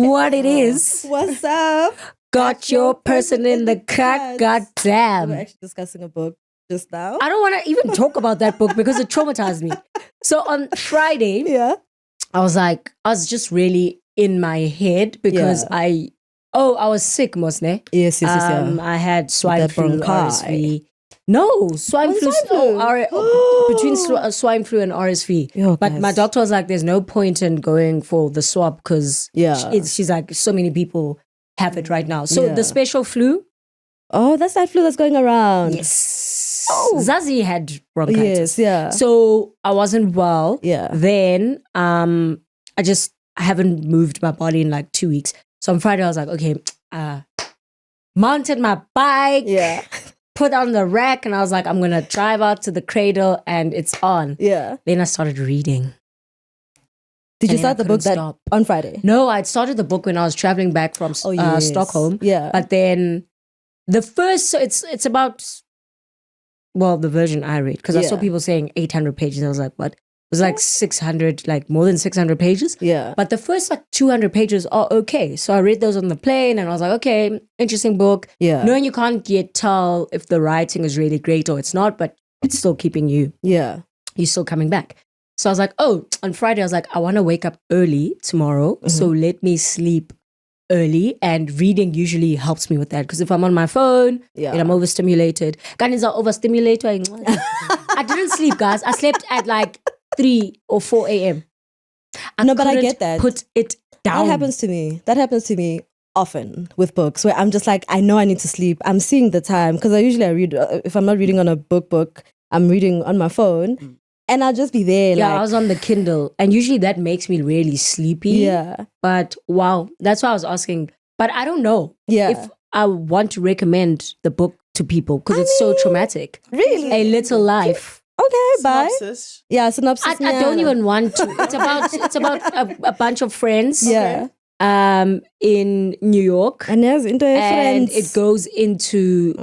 what it is. What's up? Got your person in the cut. Goddamn. We were actually discussing a book just now. I don't want to even talk about that book because it traumatized me. So on Friday, I was just really in my head because I was sick, Mosne. Yes. I had swine flu, RSV. No, swine flu. Between swine flu and RSV. But my doctor was like, there's no point in going for the swab because she's like, so many people have it right now. So the special flu. Oh, that's that flu that's going around. Yes. Oh. Zazie had bronchitis. Yes, yeah. So I wasn't well. Yeah. Then I haven't moved my body in like 2 weeks. So on Friday I was like, okay, mounted my bike. Yeah. Put on the rack and I was like, I'm going to drive out to the cradle and it's on. Yeah. Then I started reading. Did you start the book on Friday? No, I'd started the book when I was traveling back from Stockholm. Yeah. But then the first, so it's about, well, the version I read, because I saw people saying 800 pages. I was like, what? It was like 600, like more than 600 pages. Yeah. But the first like 200 pages are okay. So I read those on the plane and I was like, okay, interesting book. Yeah. Knowing you can't yet tell if the writing is really great or it's not, but it's still keeping you. Yeah. You're still coming back. So I was like, on Friday, I was like, I want to wake up early tomorrow. Mm-hmm. So let me sleep early. And reading usually helps me with that. Because if I'm on my phone and I'm overstimulated. Guys are overstimulated. I didn't sleep, guys. I slept at like 3 or 4 a.m. But I get that. Put it down. That happens to me often with books where I'm just like, I know I need to sleep. I'm seeing the time because I read, if I'm not reading on a book, I'm reading on my phone and I'll just be there. Yeah, I was on the Kindle and usually that makes me really sleepy. Yeah. But wow, that's why I was asking. But I don't know if I want to recommend the book to people because it's so traumatic. Really? A Little Life. Okay, bye. Synopsis. Yeah, synopsis. I don't even want to. It's about a bunch of friends. Yeah. In New York. And friends. It goes into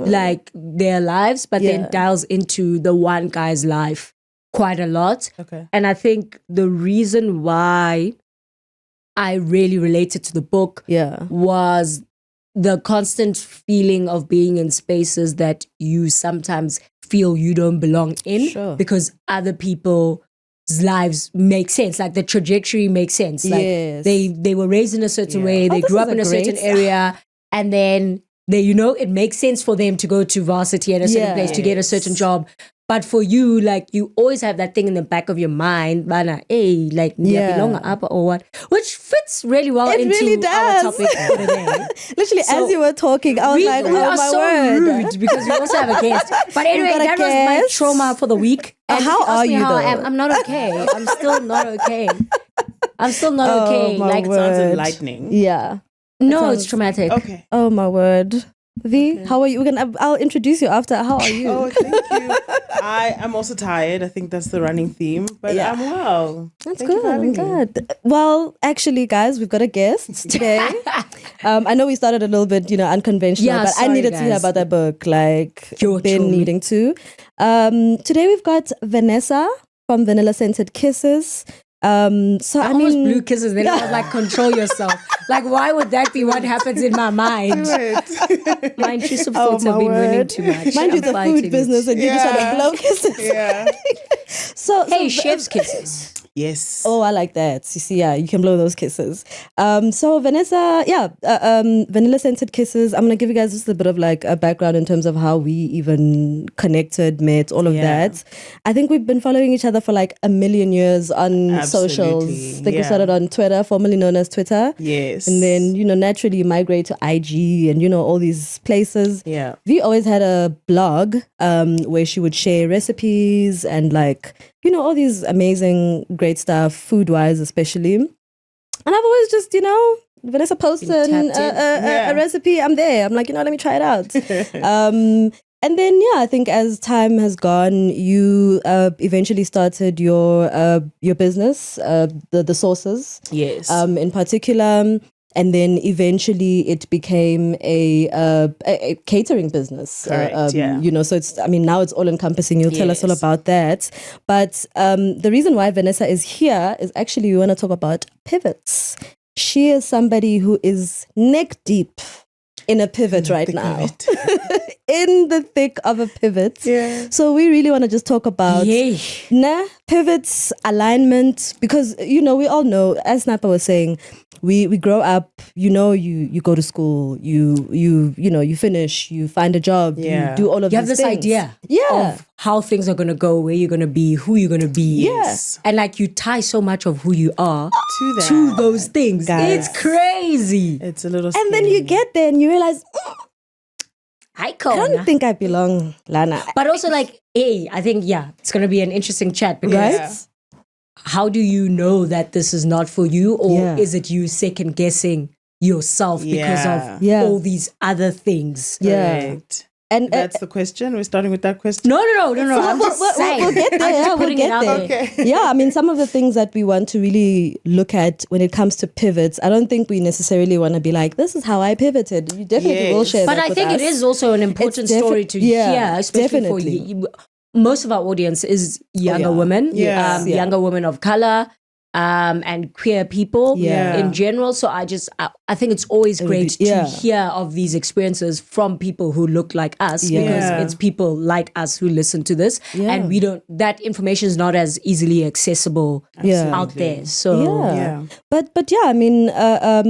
like their lives, but then dials into the one guy's life quite a lot. Okay. And I think the reason why I really related to the book was the constant feeling of being in spaces that you sometimes feel you don't belong in because other people's lives make sense. Like the trajectory makes sense. Like they were raised in a certain way. They grew up in a certain area and then it makes sense for them to go to varsity at a certain place to get a certain job. But for you, like you always have that thing in the back of your mind, belong up or what, which fits really well into our topic for today. Literally, as you were talking, I was like, we are so rude because we also have a guest. But anyway, that was my trauma for the week. And how are you though? I'm not okay. I'm still not okay. Like sounds enlightening. Yeah. No, it's traumatic. Okay. Oh my word. V, how are you? I'll introduce you after. How are you? Oh, thank you. I am also tired. I think that's the running theme, but I'm well. That's good. I'm good. Well, actually, guys, we've got a guest today. I know we started a little bit, unconventional, but I needed to hear about that book. Like, been needing to. Today we've got Vanessa from Vanilla Scented Kisses. I almost blew kisses. Then I was like, control yourself. Like, why would that be what happens in my mind? My intrusive thoughts have been winning too much. Mind you, it's a food business and you just want to blow kisses. Yeah. so chef's kisses. Yes. Oh, I like that. You see, you can blow those kisses. So Vanessa, Vanilla Scented Kisses. I'm going to give you guys just a bit of like a background in terms of how we even connected, met, all of that. I think we've been following each other for like a million years on socials. I think we started on Twitter, formerly known as Twitter. Yes. And then, naturally you migrate to IG and, all these places. Yeah. Vi always had a blog where she would share recipes and like, all these amazing, great stuff, food-wise especially. And I've always just, Vanessa posts a recipe, I'm there. I'm like, let me try it out. And then, I think as time has gone, you eventually started your business, the Sauces. Yes. In particular. And then eventually it became a catering business. Correct, So it's, now it's all encompassing. You'll tell us all about that. But the reason why Vanessa is here is actually we want to talk about pivots. she is somebody who is neck deep in a pivot right now. In the thick of a pivot. Yeah. So we really want to just talk about pivots, alignment, because, you know, we all know, as Napa was saying, we grow up, you know, you go to school, you know, you finish, you find a job, you do all of you these have this things. idea Yeah. of how things are going to go, where you're going to be, who you're going to be. Yes. And like you tie so much of who you are To that. to those things. Guys. It's crazy. It's a little scary. And then you get there and you realize, I don't think I belong, Lana. But also like, I think, it's going to be an interesting chat because how do you know that this is not for you, or is it you second guessing yourself because of all these other things? Correct. And that's the question. We're starting with that question. No. I'm just saying. We'll get there. I'm just putting it out there. Okay. Yeah, I mean, some of the things that we want to really look at when it comes to pivots, I don't think we necessarily want to be like, this is how I pivoted. You definitely will share but that I with think us. it is also an important story to hear, especially for you. Most of our audience is younger women, younger women of color, and queer people in general. So I think it's always great to hear of these experiences from people who look like us, because it's people like us who listen to this, and that information is not as easily accessible out there. So But I mean,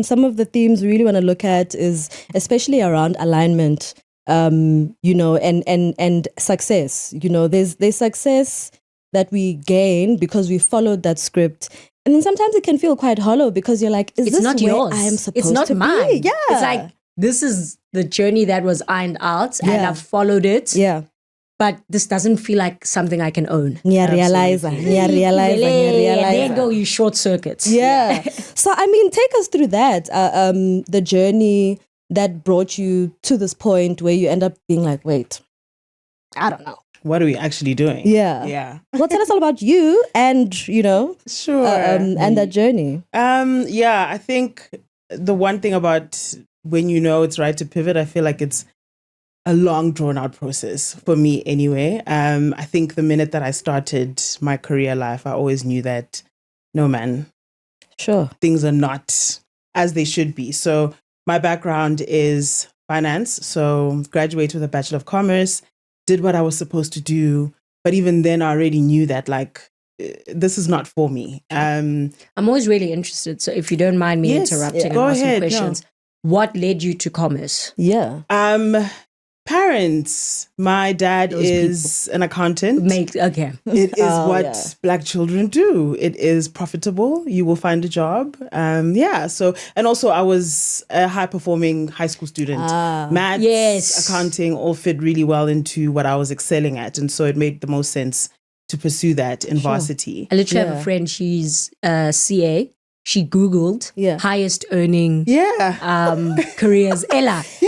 some of the themes we really want to look at is especially around alignment. You know, and success. You know, there's success that we gain because we followed that script. And then sometimes it can feel quite hollow because you're like, is it's this not where yours. I am supposed it's not to mine. be? Yeah. It's like, this is the journey that was ironed out and I've followed it. Yeah. But this doesn't feel like something I can own. Realize. There go you short circuits. Yeah. So, I mean, take us through that, the journey that brought you to this point where you end up being like, wait, I don't know. What are we actually doing? Yeah. Well, tell us all about you and, you know, and that journey. I think the one thing about when you know it's right to pivot, I feel like it's a long drawn out process for me anyway. I think the minute that I started my career life, I always knew that, no man, things are not as they should be. So my background is finance. So graduated with a Bachelor of Commerce, did what I was supposed to do. But even then I already knew that this is not for me. I'm always really interested. So if you don't mind me interrupting and asking questions, what led you to commerce? Parents. My dad is an accountant. It is what Black children do. It is profitable. You will find a job. So, and also I was a high performing high school student. Maths, accounting all fit really well into what I was excelling at. And so it made the most sense to pursue that in varsity. I literally have a friend, she's CA. She Googled highest earning careers. Ella. She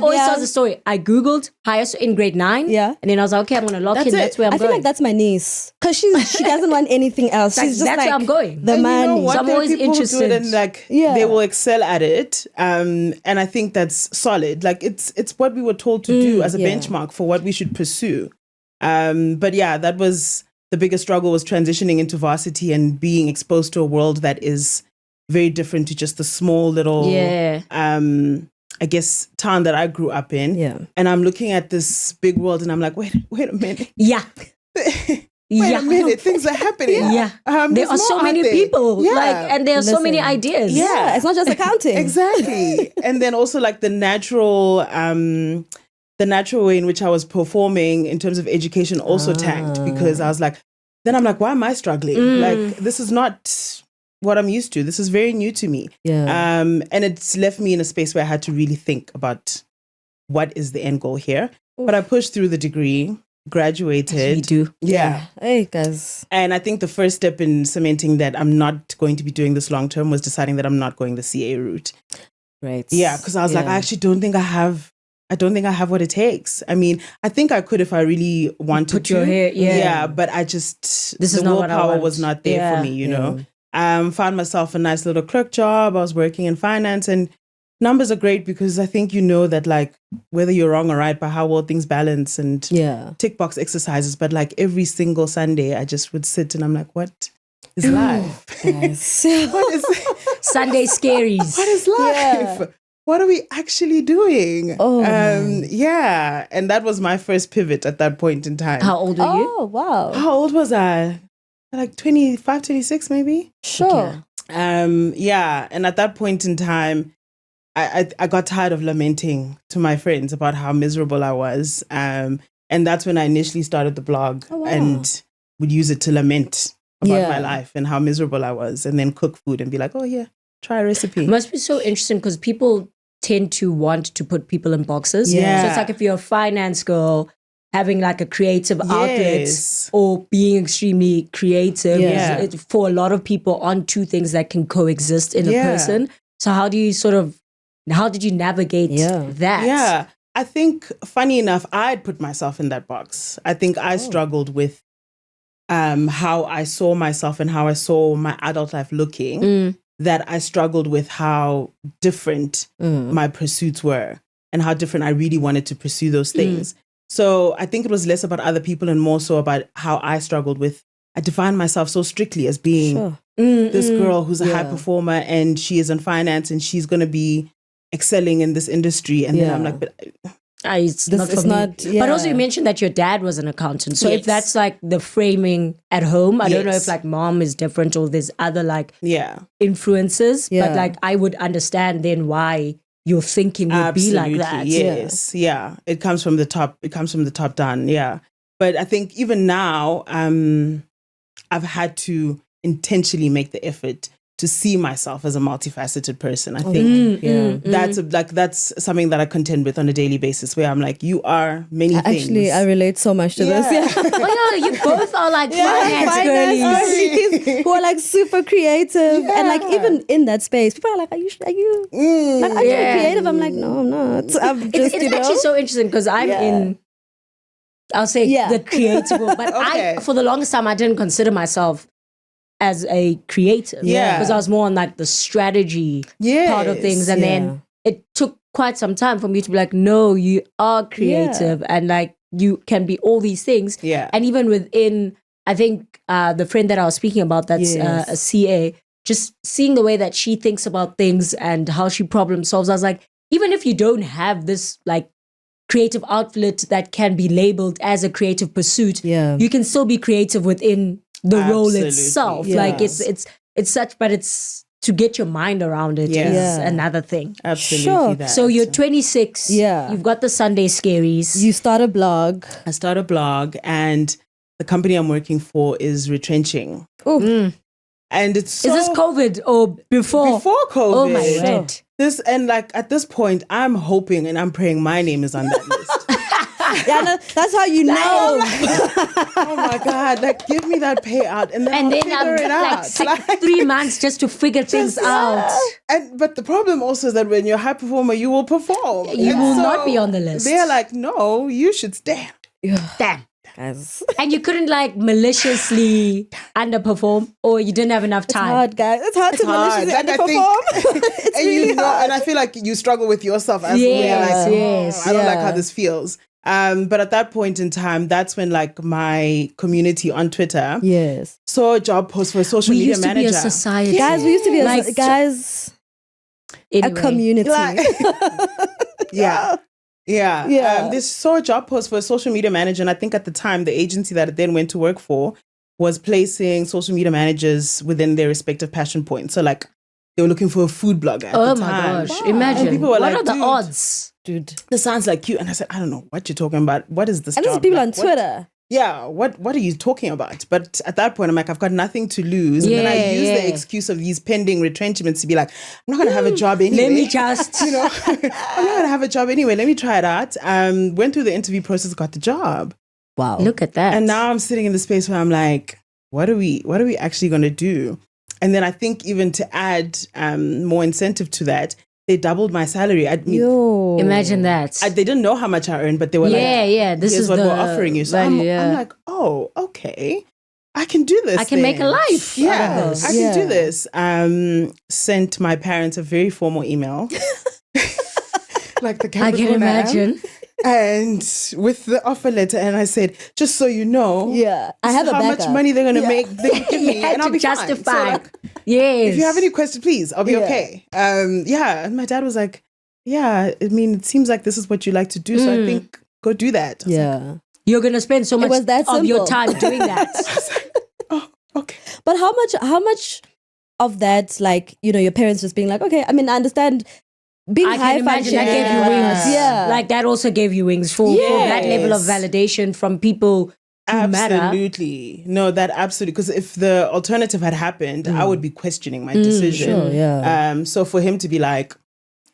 always tells the story. I Googled highest in grade 9. And then I was like, okay, I'm going to lock in. That's where I'm going. I feel like that's my niece. Because she doesn't want anything else. She's just that's where I'm going. The money. You know what? So I'm always interested. And they will excel at it. And I think that's solid. Like it's what we were told to do as a benchmark for what we should pursue. That was... The biggest struggle was transitioning into varsity and being exposed to a world that is very different to just the small little, I guess, town that I grew up in. Yeah. And I'm looking at this big world and I'm like, wait a minute. Yeah. Wait a minute, things are happening. There are so many people, and there are so many ideas. Yeah, it's not just accounting. Exactly. And then also the natural way in which I was performing in terms of education also tanked, because I was like, why am I struggling? This is not what I'm used to. This is very new to me. And it's left me in a space where I had to really think about what is the end goal here. But I pushed through the degree, graduated. As we do. Yeah. Hey, guys. And I think the first step in cementing that I'm not going to be doing this long term was deciding that I'm not going the CA route. Right. Yeah, because I was like, I actually don't think I have what it takes. I mean, I think I could if I really wanted Put your hair, but I just, the willpower was not there for me, you know. Found myself a nice little clerk job. I was working in finance, and numbers are great because I think you know that whether you're wrong or right by how well things balance and tick box exercises, but every single Sunday I just would sit and I'm like, what is life? Yes. Sunday scaries. What is life? What are we actually doing? Oh, yeah. And that was my first pivot at that point in time. How old are you? Oh, wow. How old was I? Like 25, 26 maybe? Sure. Yeah. And at that point in time, I got tired of lamenting to my friends about how miserable I was. And that's when I initially started the blog and would use it to lament about my life and how miserable I was, and then cook food and be like, oh yeah, try a recipe. It must be so interesting because people tend to want to put people in boxes. Yeah. So it's like if you're a finance girl, having like a creative outlet or being extremely creative for a lot of people aren't two things that can coexist in a person. So how did you navigate that? Yeah. I think, funny enough, I'd put myself in that box. I think I struggled with how I saw myself and how I saw my adult life looking, that I struggled with how different my pursuits were and how different I really wanted to pursue those things. So I think it was less about other people and more so about how I struggled with, I defined myself so strictly as being this girl who's a high performer and she is in finance and she's going to be excelling in this industry. And then I'm like, but it's not for me. But also you mentioned that your dad was an accountant. So if that's like the framing at home, I don't know if like mom is different or there's other like influences. But like I would understand then why your thinking would be like that. Yes. Yeah. It comes from the top. It comes from the top down. Yeah. But I think even now, I've had to intentionally make the effort to see myself as a multifaceted person. I think that's something that I contend with on a daily basis, where I'm like, you are many things. Actually, I relate so much to this. You both are like finance girlies who are like super creative, and like even in that space, people are like, "Are you creative?" I'm like, "No, I'm not." I'm just, it's actually so interesting because I'm in. I'll say the creative world, but I, for the longest time, I didn't consider myself as a creative, because I was more on like the strategy part of things, and then it took quite some time for me to be like, no, you are creative, and like you can be all these things, and even within, I think the friend that I was speaking about, that's a CA, just seeing the way that she thinks about things and how she problem solves, I was like, even if you don't have this like creative outlet that can be labeled as a creative pursuit, you can still be creative within the role itself. Like it's such, but it's to get your mind around it is another thing. Absolutely. So you're 26. You've got the Sunday scaries. You start a blog. I start a blog, and the company I'm working for is retrenching. And it's is this COVID or before? Before COVID. Oh my God. This, and like at this point, I'm hoping and I'm praying my name is on that list. That's how you know. Oh my God! Like, give me that payout, and then I'll figure it out. Like 3 months just to figure things out. But the problem also is that when you're a high performer, you will perform. You will not be on the list. They're like, no, you should stay. Damn. Guys. And you couldn't like maliciously underperform, or you didn't have enough time. It's hard, guys. It's hard to maliciously underperform. It's really hard. And I feel like you struggle with yourself as well. Like, I don't like how this feels. But at that point in time, that's when like my community on Twitter saw a job post for a social media manager. We used to be a society. Guys, we used to be anyway. a community. They saw a job post for a social media manager. And I think at the time, the agency that I then went to work for was placing social media managers within their respective passion points. So like they were looking for a food blogger at the time. Oh my gosh. Imagine. And people were what like, are the odds? Dude, this sounds like you. And I said, I don't know what you're talking about. What is this and job? there's people like, on Twitter. What are you talking about? But at that point, I'm like, I've got nothing to lose. And then I use the excuse of these pending retrenchments to be like, I'm not going to have a job anyway. Let me just, I'm not going to have a job anyway. Let me try it out. Went through the interview process, got the job. Wow. Look at that. And now I'm sitting in the space where I'm like, what are we actually going to do? And then I think even to add more incentive to that, they doubled my salary. Imagine that. They didn't know how much I earned, but they were this is what we're offering you. So value, I'm like, oh, okay. I can do this. I can make a life. Yeah, I can do this. Sent my parents a very formal email. Like the I can imagine. and with the offer letter, and I said, just so you know, I have how much money they're gonna make, they can give me, had and I'll to be justify. fine. So, like, Yes. if you have any questions, please, I'll be okay. And my dad was like, yeah, I mean, it seems like this is what you like to do, so I think go do that. I was like, You're gonna spend so much was that of your simple. time doing that. I was like, oh, okay. But how much of that, like, you know, your parents just being like, okay, I mean, I understand being I high can imagine functioning. that gave you wings. Yeah. Like that also gave you wings for that level of Yes. validation from people who matter. Absolutely. No, that absolutely. Because if the alternative had happened, I would be questioning my decision. Sure, yeah. So for him to be like,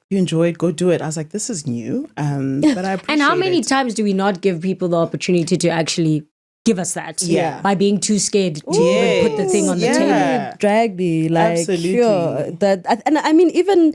you enjoy it, go do it. I was like, this is new. But I appreciate And how many it. times do we not give people the opportunity to actually give us that? Yeah. By being too scared to even put the thing on the table. Yeah. Drag me, like, Absolutely. sure. And I mean, even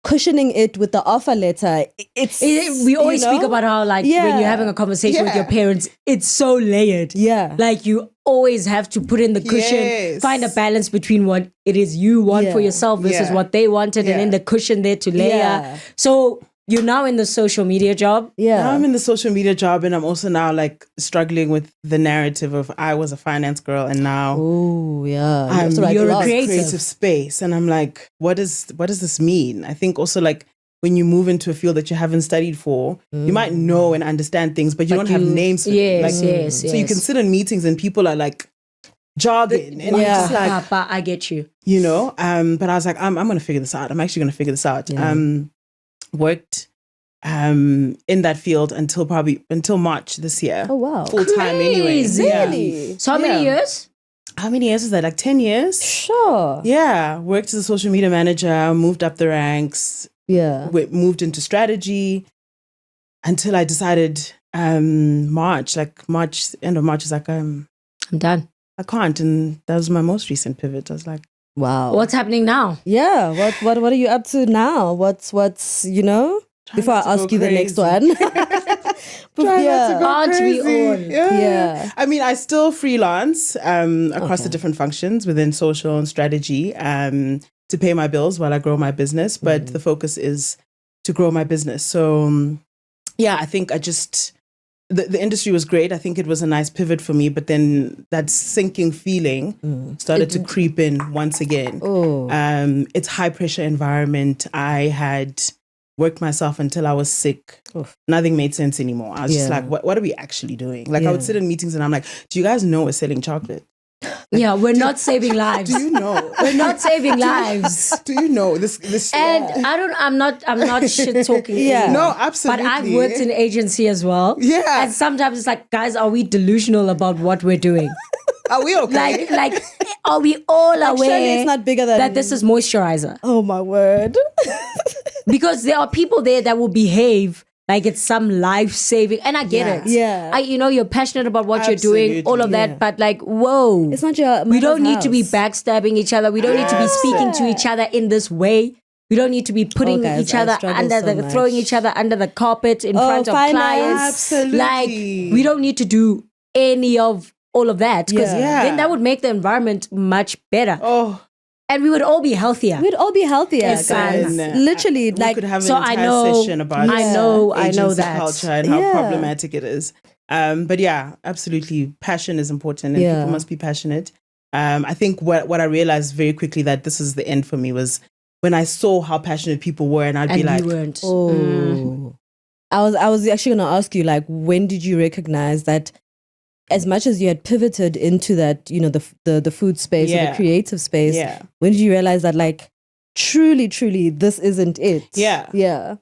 cushioning it with the offer letter, it's We always speak about how, like, when Yeah. you're having a conversation with Yeah. your parents, it's so layered. Yeah. Like, you always have to put in the cushion, Yes. find a balance between what it is you want for Yeah. yourself versus Yeah. what they wanted, and Yeah. then the cushion there to layer. Yeah. So you're now in the social media job. Now I'm in the social media job, and I'm also now like struggling with the narrative of I was a finance girl, and now Oh yeah. I'm you're a in creative. creative space, and I'm like, what does this mean? I think also like when you move into a field that you haven't studied for, you might know and understand things, but you don't have names for it. Yes, Like, yes, So you can sit in meetings and people are like jargon, and you're just like, Papa, I get you. you know. But I was like, I'm gonna figure this out. I'm actually gonna figure this out. Worked in that field until March this year. Oh wow. Full time anyway. Crazy. Yeah. Really? So how many years? How many years is that? Like 10 years? Sure. Yeah. Worked as a social media manager, moved up the ranks, Yeah. moved into strategy until I decided end of March is like, I'm done. I can't. And that was my most recent pivot. I was like, Wow. What's happening now? Yeah. What are you up to now? What's you know? Before I not to ask go you the next crazy. one. Try not to go Aren't we crazy. all? Yeah. I mean, I still freelance across the different functions within social and strategy to pay my bills while I grow my business. But the focus is to grow my business. So, I think the industry was great. I think it was a nice pivot for me. But then that sinking feeling started to creep in once again. Oh. It's high pressure environment. I had worked myself until I was sick. Oof. Nothing made sense anymore. I was just Yeah. like, what are we actually doing? Like I would sit in meetings and I'm like, do you guys know we're selling chocolate? Yeah, we're not saving lives. Do you know? We're not saving lives. Do you know this? And I'm not shit talking. Yeah. No, absolutely. But I've worked in agency as well. Yeah. And sometimes it's like, guys, are we delusional about what we're doing? Are we okay? Like, are we all Surely aware it's not bigger than that this is moisturizer? Oh my word. Because there are people there that will behave like it's some life-saving, and I get Yeah. it. Yeah. You're passionate about what you're doing, all of Absolutely. that, but like, whoa. It's not your We don't mother's need to be house. backstabbing each other. We don't need to be speaking to each other in this way. We don't need to be putting guys, each I other struggle under so the much. throwing each other under the carpet in front of finance. clients. Absolutely. Like, we don't need to do any of all of that, because Yeah. then that would make the environment much better, Oh, and we would all be healthier. We'd all be healthier, Yes, guys. and, Literally, we like, could have an so I entire know- session about I know agency that. culture and how Yeah. problematic it is. But yeah, absolutely, passion is important, and Yeah. people must be passionate. I think what I realized very quickly that this is the end for me was when I saw how passionate people were, and I'd be And like, you weren't. oh. I was actually going to ask you, like, when did you recognize that as much as you had pivoted into that, you know, the food space or Yeah. the creative space, yeah, when did you realize that, like, truly, this isn't it? Yeah. Yeah. I'd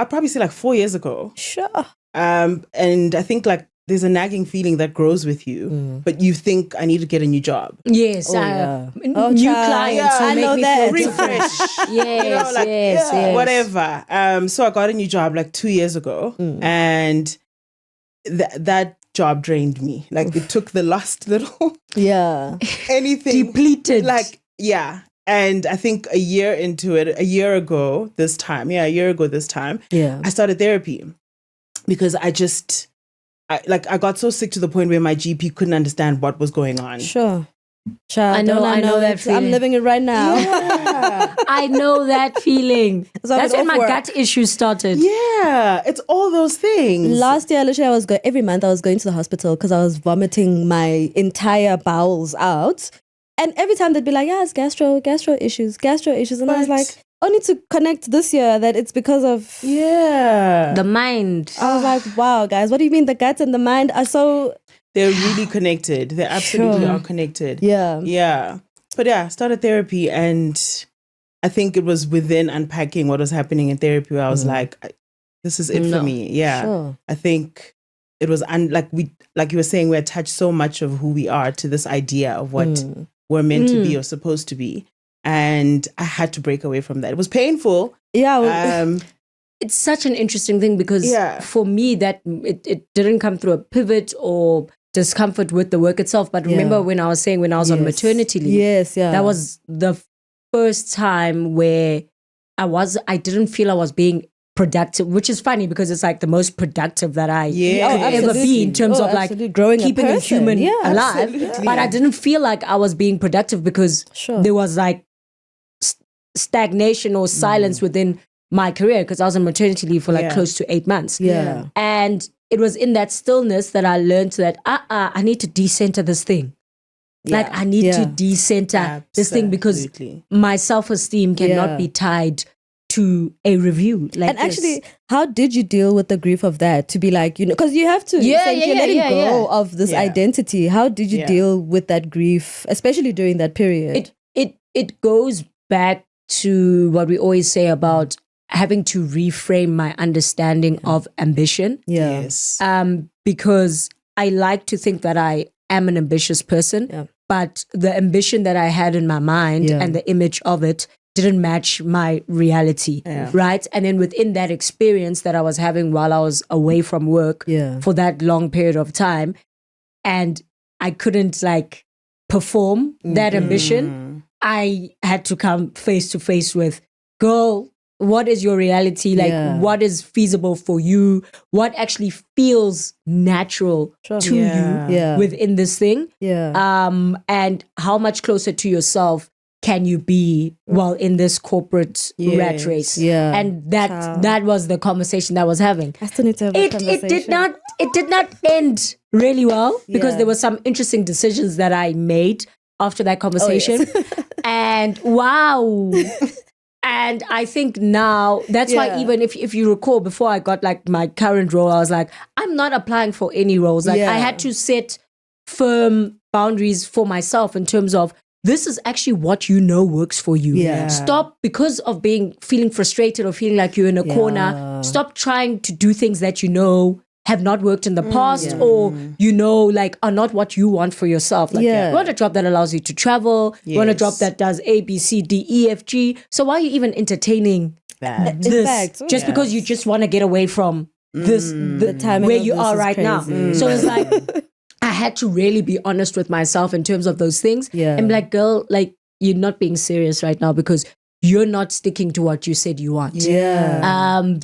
probably say like 4 years ago. Sure. And I think like there's a nagging feeling that grows with you, but you think I need to get a new job. Yes, yeah. new Oh, child. clients Yeah, will I make know me that. feel different. Refresh. Yes, like, yes. whatever. So I got a new job like 2 years ago, and that job drained me. Like it took the last little Yeah. anything Depleted. Like yeah. And I think a year ago this time, Yeah. I started therapy because I got so sick to the point where my GP couldn't understand what was going on. Sure. Child, I know that it. feeling. I'm living it right now. Yeah. I know that feeling. So That's when my gut issues started. Yeah, it's all those things. Last year, literally, every month I was going to the hospital because I was vomiting my entire bowels out. And every time they'd be like, yeah, it's gastro issues. And I was like, only to connect this year that it's because of the mind. I was like, wow, guys, what do you mean the gut and the mind are so... They're really connected. They absolutely are connected. Yeah. Yeah. But yeah, I started therapy, and I think it was within unpacking what was happening in therapy where I was like, this is it for me. Yeah. Sure. I think it was like you were saying, we attach so much of who we are to this idea of what we're meant to be or supposed to be. And I had to break away from that. It was painful. Yeah. It's such an interesting thing because for me that it didn't come through a pivot or discomfort with the work itself. But remember when I was saying when I was on maternity leave, that was the first time where I didn't feel I was being productive, which is funny because it's like the most productive that I could ever be in terms of like growing keeping a human alive. But I didn't feel like I was being productive because there was like stagnation or silence within my career because I was on maternity leave for like close to 8 months. Yeah. And it was in that stillness that I learned that I need to decenter this thing. Like I need to decenter this thing because my self-esteem cannot be tied to a review. Like, and actually, how did you deal with the grief of that? To be like, because you have to you're letting go of this identity. How did you deal with that grief, especially during that period? It goes back to what we always say about having to reframe my understanding of ambition. Yes. Because I like to think that I am an ambitious person, but the ambition that I had in my mind and the image of it didn't match my reality, right? And then within that experience that I was having while I was away from work for that long period of time, and I couldn't like perform that ambition, I had to come face to face with, girl, what is your reality? Like, what is feasible for you? What actually feels natural to you within this thing? And how much closer to yourself can you be while in this corporate rat race? And that was the conversation that I was having. I still need to have a conversation. It did not end really well because there were some interesting decisions that I made after that conversation. And wow. And I think now, that's why even if you recall, before I got like my current role, I was like, I'm not applying for any roles. Like I had to set firm boundaries for myself in terms of, this is actually what you know works for you. Stop, because of feeling frustrated or feeling like you're in a corner, stop trying to do things that you know have not worked in the past or you know like are not what you want for yourself. Like you want a job that allows you to travel, you want a job that does A, B, C, D, E, F, G. So why are you even entertaining this? In fact, just because you just want to get away from the time where you are right now. So it's like I had to really be honest with myself in terms of those things and be like, girl, like you're not being serious right now because you're not sticking to what you said you want.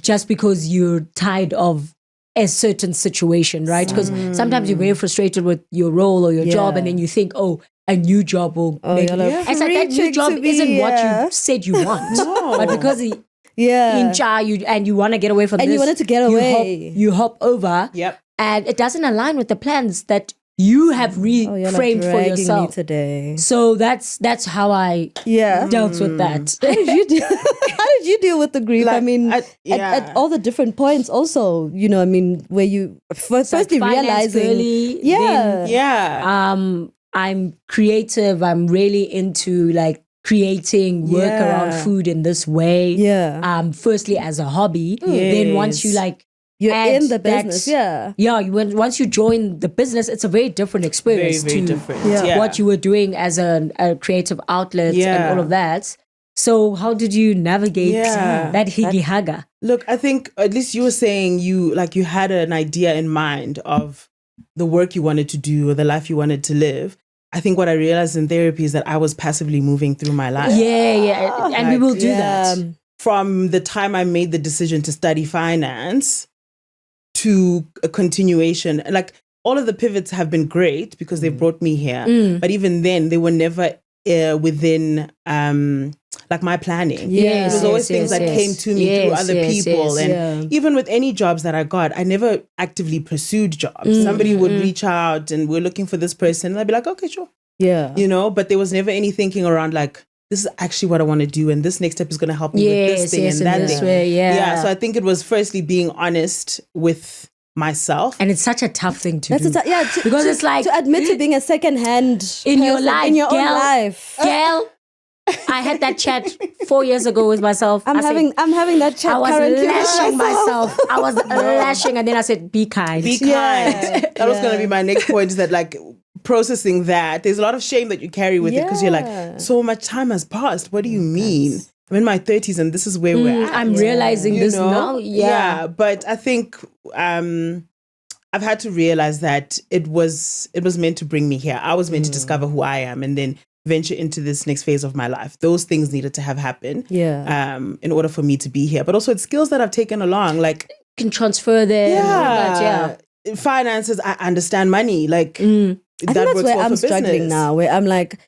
Just because you're tired of a certain situation, right? Because sometimes you're very frustrated with your role or your job, and then you think, oh, a new job will make you. It's like that new job isn't what you said you want, but because in charge and you want to get away from and this, you wanted to get away, you hop over, and it doesn't align with the plans that you have reframed for yourself today. So that's how I dealt with that. How did you deal with the grief? Like, I mean, at all the different points also, you know, I mean, where you firstly realizing I'm creative, I'm really into like creating work around food in this way. Firstly as a hobby, then once you like you're in the business, once you join the business, it's a very different experience what you were doing as a creative outlet and all of that. So how did you navigate that higi-haga? Look, I think at least you were saying you had an idea in mind of the work you wanted to do or the life you wanted to live. I think what I realized in therapy is that I was passively moving through my life. And we will do that. From the time I made the decision to study finance to a continuation, like all of the pivots have been great because they've brought me here. But even then, they were never within like my planning. Yes, it was always things that came to me through other people. And even with any jobs that I got, I never actively pursued jobs. Somebody would reach out and we're looking for this person. And I'd be like, okay, sure. Yeah. You know, but there was never any thinking around like, this is actually what I want to do. And this next step is going to help me with this thing and that thing. Yeah. So I think it was firstly being honest with myself. And it's such a tough thing to do. Because it's like to admit to being a second-hand in your life, in your own life. Girl, I had that chat 4 years ago with myself. I'm having that chat. I was currently lashing myself. I was lashing, and then I said, "Be kind." Be kind. That was going to be my next point. Is that like processing that? There's a lot of shame that you carry with it because you're like, so much time has passed. What do you mean? I'm in my 30s and this is where we're at. I'm realizing this now. Yeah, but I think I've had to realize that it was meant to bring me here. I was meant to discover who I am and then venture into this next phase of my life. Those things needed to have happened in order for me to be here. But also it's skills that I've taken along, like can transfer them. Finances, I understand money. Like I think that's where I'm struggling now, where I'm like,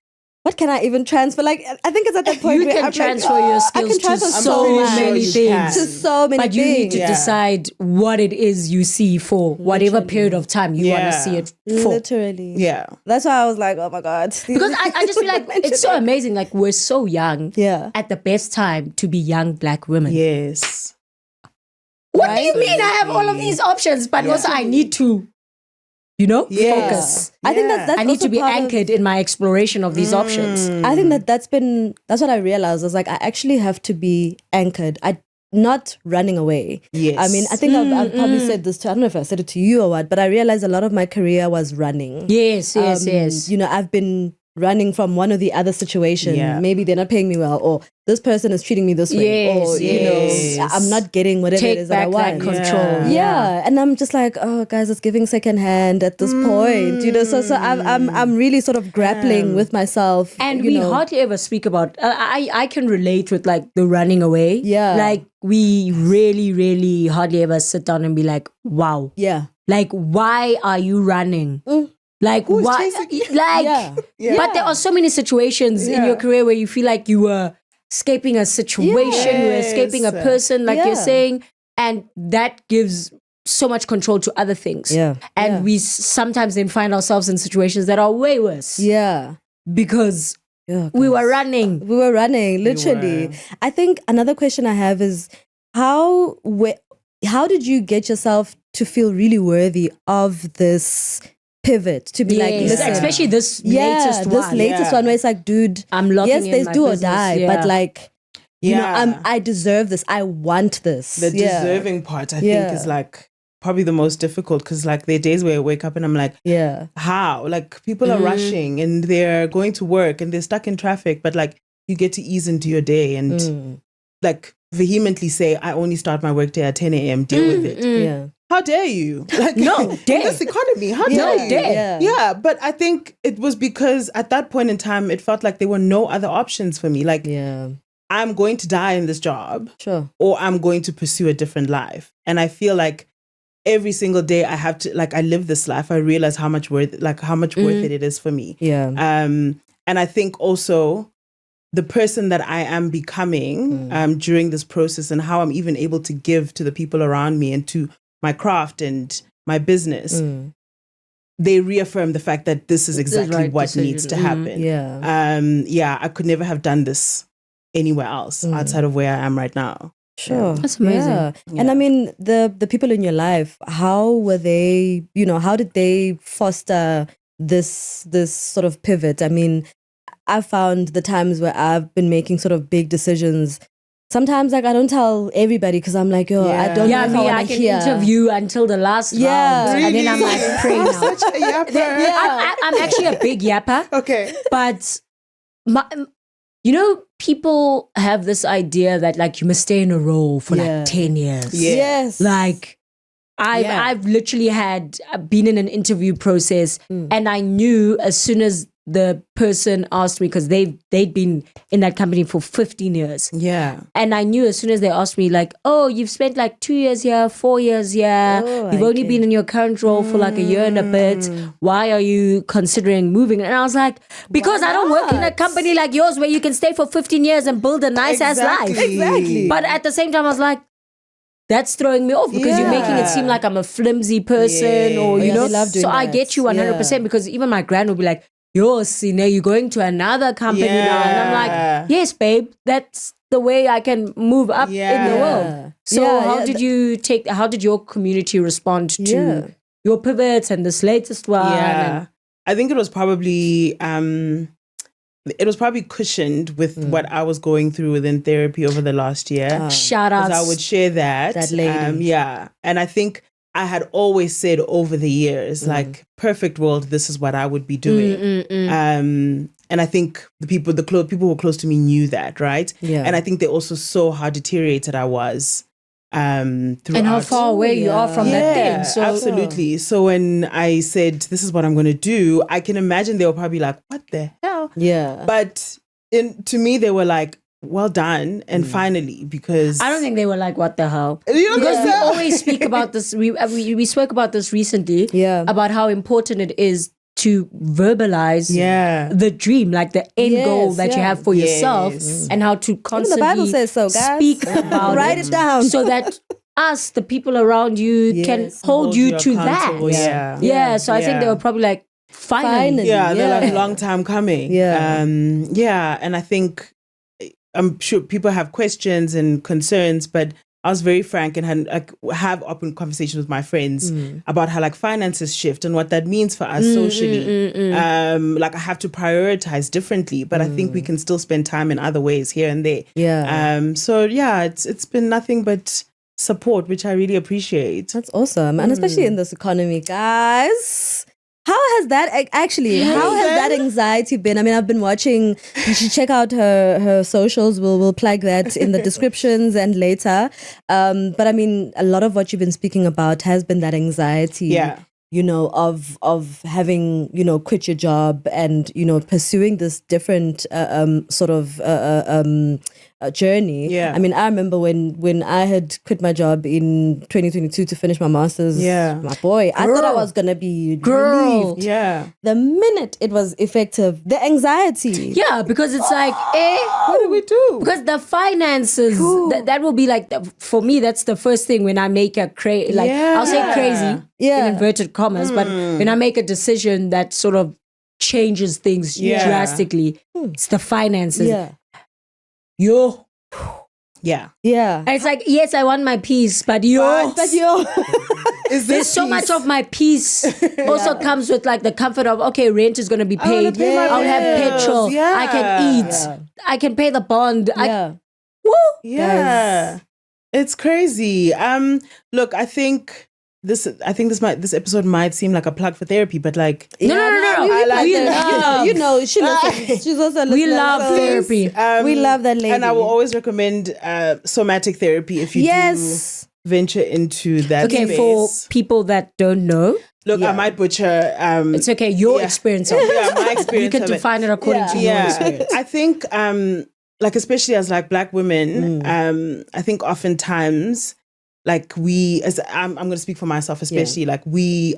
what can I even transfer? Like, I think it's at that point you where can I'm transfer like, your skills to so many things. To so many things. But you need to decide what it is you see for whatever period of time you want to see it for. Literally. Yeah. That's why I was like, oh my God. Because I just feel like it's so amazing. Like, we're so young at the best time to be young Black women. Yes. What do you mean I have all of these options, but also I need to, focus. I think that's I need to be anchored in my exploration of these options. I think that's what I realized. I was like, I actually have to be anchored. Not running away. Yes. I mean, I think I've probably said this to, I don't know if I said it to you or what, but I realized a lot of my career was running. Yes. I've been running from one or the other situation. Maybe they're not paying me well, or this person is treating me this way, or I'm not getting whatever it is that I want. Take back that control. Yeah, and I'm just like, oh, guys, it's giving secondhand at this point. So I'm really sort of grappling with myself. And we hardly ever speak about. I can relate with like the running away. Yeah, like we really, really hardly ever sit down and be like, wow. Yeah, like why are you running? Like why? Like, but there are so many situations in your career where you feel like you were escaping a situation, you were escaping a person, like you're saying, and that gives so much control to other things. And we sometimes then find ourselves in situations that are way worse. Because we were running. We were running, literally. I think another question I have is how did you get yourself to feel really worthy of this pivot, to be like, listen, especially this latest one where it's like, dude, I'm locking in there's my do business, or die, but like, I deserve this. I want this. The deserving part, I think, is like probably the most difficult, because like there are days where I wake up and I'm like, how? Like people are rushing and they're going to work and they're stuck in traffic, but like you get to ease into your day and like vehemently say, I only start my work day at 10 a.m. Deal with it. How dare you? Like, no, in this economy, how dare you? Yeah, but I think it was because at that point in time, it felt like there were no other options for me. Like, I'm going to die in this job, or I'm going to pursue a different life. And I feel like every single day I have to, like, I live this life. I realize how much worth it is for me. And I think also the person that I am becoming during this process, and how I'm even able to give to the people around me and to my craft and my business, they reaffirm the fact that this is exactly what needs to happen. I could never have done this anywhere else outside of where I am right now. Sure. That's amazing. And I mean, the people in your life, how were they, how did they foster this sort of pivot? I mean, I found the times where I've been making sort of big decisions, sometimes like I don't tell everybody because I'm like, I don't know if I can interview until the last round. Really? And then I'm like, pray now. Such a yapper. I'm actually a big yapper. Okay. But, people have this idea that like you must stay in a role for like 10 years. Yes. Like, I've literally been in an interview process and I knew as soon as the person asked me, because they'd been in that company for 15 years. Yeah. And I knew as soon as they asked me, like, oh, you've spent like 2 years here, 4 years here. You've only been in your current role for like a year and a bit. Why are you considering moving? And I was like, because I don't work in a company like yours where you can stay for 15 years and build a nice ass life. Exactly. But at the same time, I was like, that's throwing me off, because you're making it seem like I'm a flimsy person, or, you know. they love doing so I that. get you 100%, because even my grand will be like, yo, Sine, you're going to another company now. And I'm like, yes, babe, that's the way I can move up in the world. So how did your community respond to your pivots and this latest one? Yeah. I think it was probably cushioned with what I was going through within therapy over the last year. Shout out. I would share that lady. And I think I had always said over the years, like, perfect world, this is what I would be doing. And I think the people who were close to me knew that, right? Yeah. And I think they also saw how deteriorated I was. And how far away you are from that thing. So absolutely. So when I said, this is what I'm going to do, I can imagine they were probably like, what the hell? Yeah. But to me, they were like, well done. And finally, because I don't think they were like, what the hell? You know, Because we always speak about this. We spoke about this recently. Yeah. About how important it is to verbalize the dream, like the end goal that you have for yourself, and how to constantly the Bible says so, guys. Speak about Write it down. so that us, the people around you, can hold you to that. So I think they were probably like, finally. Yeah, they're like, long time coming. And I think, I'm sure people have questions and concerns, but I was very frank and have open conversations with my friends about how, like, finances shift and what that means for us socially. Like, I have to prioritize differently, but I think we can still spend time in other ways here and there. It's been nothing but support, which I really appreciate. That's awesome. And especially in this economy, guys. How has that anxiety been? I mean, I've been watching, you should check out her socials. We'll plug that in the descriptions and later. But I mean, a lot of what you've been speaking about has been that anxiety, you know, of having, you know, quit your job and, you know, pursuing this different sort of journey. I mean, I remember when I had quit my job in 2022 to finish my master's. My boy, I thought I was gonna be relieved. The minute it was effective, the anxiety. Because it's like, what do we do? Because the finances, that will be like, for me, that's the first thing when I make a I'll say crazy in inverted commas, but when I make a decision that sort of changes things drastically, it's the finances. And it's like, yes, I want my peace, but there's so much of my peace also comes with, like, the comfort of, okay, rent is going to be paid. I'll have petrol. I can eat. I can pay the bond. It's crazy. Look, I think this episode might seem like a plug for therapy, but like, no. You know, she listens. She's also listening. We love therapy. We love that lady. And I will always recommend somatic therapy if you do venture into that space. For people that don't know. Look, I might butcher. It's okay. Your experience of it. My experience. You can define it according to your experience. I think, like, especially as, like, Black women, I think oftentimes, like, I'm going to speak for myself, especially, like, we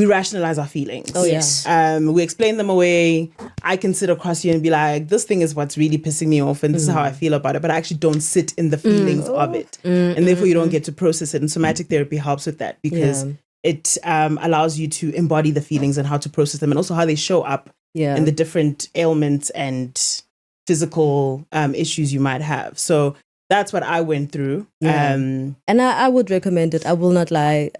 rationalize our feelings. Oh, yes. We explain them away. I can sit across you and be like, this thing is what's really pissing me off and this is how I feel about it. But I actually don't sit in the feelings of it. And therefore you don't get to process it. And somatic therapy helps with that because it allows you to embody the feelings and how to process them and also how they show up in the different ailments and physical issues you might have. So that's what I went through. And I would recommend it. I will not lie.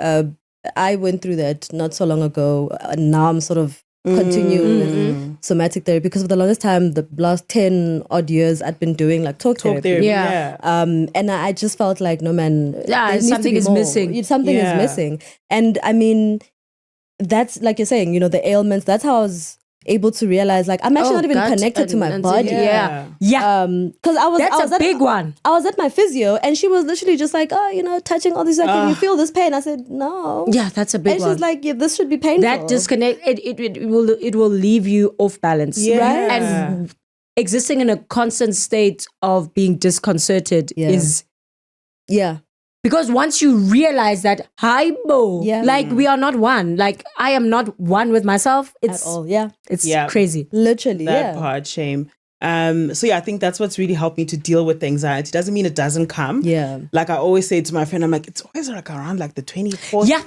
I went through that not so long ago. And now I'm sort of continuing with somatic therapy because for the longest time, the last 10 odd years, I'd been doing like talk therapy. And I just felt like, no, man, something is missing. Something is missing. And I mean, that's like you're saying, you know, the ailments, that's how I was able to realize like I'm actually not even connected to my body. Yeah. Because I was a big one. I was at my physio and she was literally just like, oh, you know, touching all these, like, can you feel this pain? I said, no. Yeah, that's a big and one. she's like, yeah, this should be painful. That disconnect, it will leave you off balance. Yeah. Right? And existing in a constant state of being disconcerted is... Yeah. Because once you realize that, like we are not one. Like I am not one with myself. It's at all. Yeah. It's crazy. Literally. That part, shame. So yeah, I think that's what's really helped me to deal with the anxiety. Doesn't mean it doesn't come. Yeah. Like I always say to my friend, I'm like, it's always like around like the 24th. Yeah.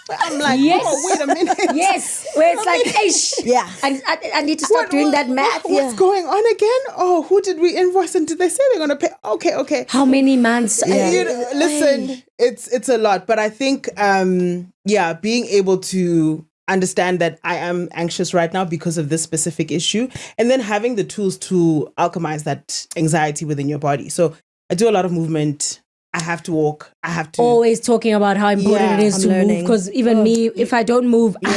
I'm like, oh, wait a minute. Yes. Where it's like, ish. Yeah. I need to stop doing that math. What's going on again? Oh, who did we invoice and did they say they're going to pay? Okay. How many months? You know, listen, it's a lot. But I think, being able to understand that I am anxious right now because of this specific issue, and then having the tools to alchemize that anxiety within your body. So I do a lot of movement. I have to walk. I have to always talking about how important it is to move. Because even me, if I don't move, it's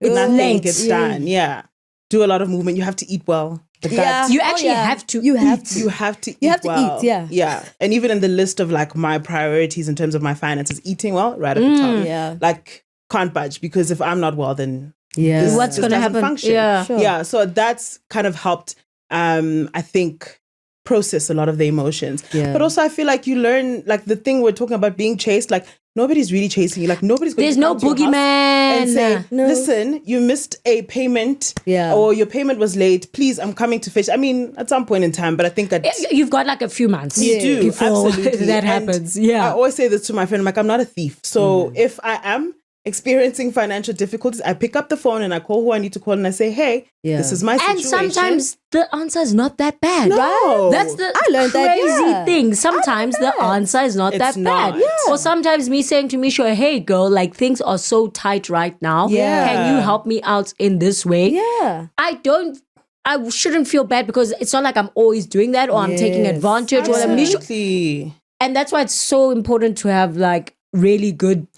nothing late. gets done. Yeah, do a lot of movement. You have to eat well. The gut. You actually have to. You have to. You have to. You have to well. eat. Yeah. Yeah, and even in the list of like my priorities in terms of my finances, eating well right at the top. Yeah. Like can't budge because if I'm not well, then what's going to happen? Function. Yeah, sure. Yeah. So that's kind of helped. I think process a lot of the emotions. Yeah. But also I feel like you learn, like the thing we're talking about being chased, like nobody's really chasing you. Like nobody's going there's to no come to your house and say, boogeyman. listen, you missed a payment or your payment was late. Please, I'm coming to fetch. I mean, at some point in time, but I think you've got like a few months you do before absolutely. that And happens. Yeah. I always say this to my friend. I'm like, I'm not a thief. So if I am experiencing financial difficulties, I pick up the phone and I call who I need to call and I say, hey, this is my situation. And sometimes the answer is not that bad. No. Right? That's the I learned crazy thing. Sometimes the answer is not that bad. Yeah. Or sometimes me saying to Misha, hey girl, like things are so tight right now. Yeah. Can you help me out in this way? Yeah. I shouldn't feel bad because it's not like I'm always doing that or I'm taking advantage. Absolutely. And that's why it's so important to have like really good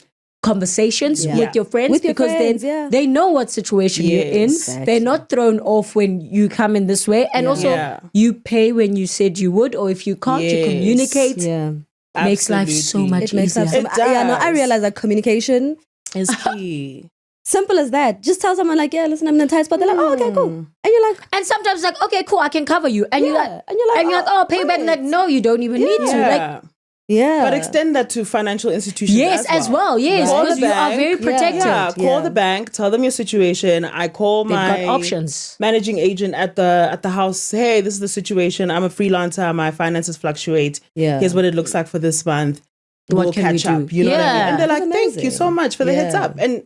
conversations with your friends because then they know what situation you're in. Exactly. They're not thrown off when you come in this way. And also you pay when you said you would, or if you can't, you communicate. Yeah. Makes life so much easier. I realize that communication is key. Simple as that. Just tell someone like, yeah, listen, I'm in a tight spot. They're like, oh, okay, cool. And you're like, and sometimes like, okay, cool, I can cover you. And you're like, oh, pay back. Like, no, you don't even need to. Like, but extend that to financial institutions. Yes, as well. Yes, because you are very protected. Yeah, call the bank, tell them your situation. I call my options. Managing agent at the house. Hey, this is the situation. I'm a freelancer. My finances fluctuate. Yeah. Here's what it looks like for this month. What can we catch up. do? You know what I mean? And they're like, That's thank you so much for the heads up. And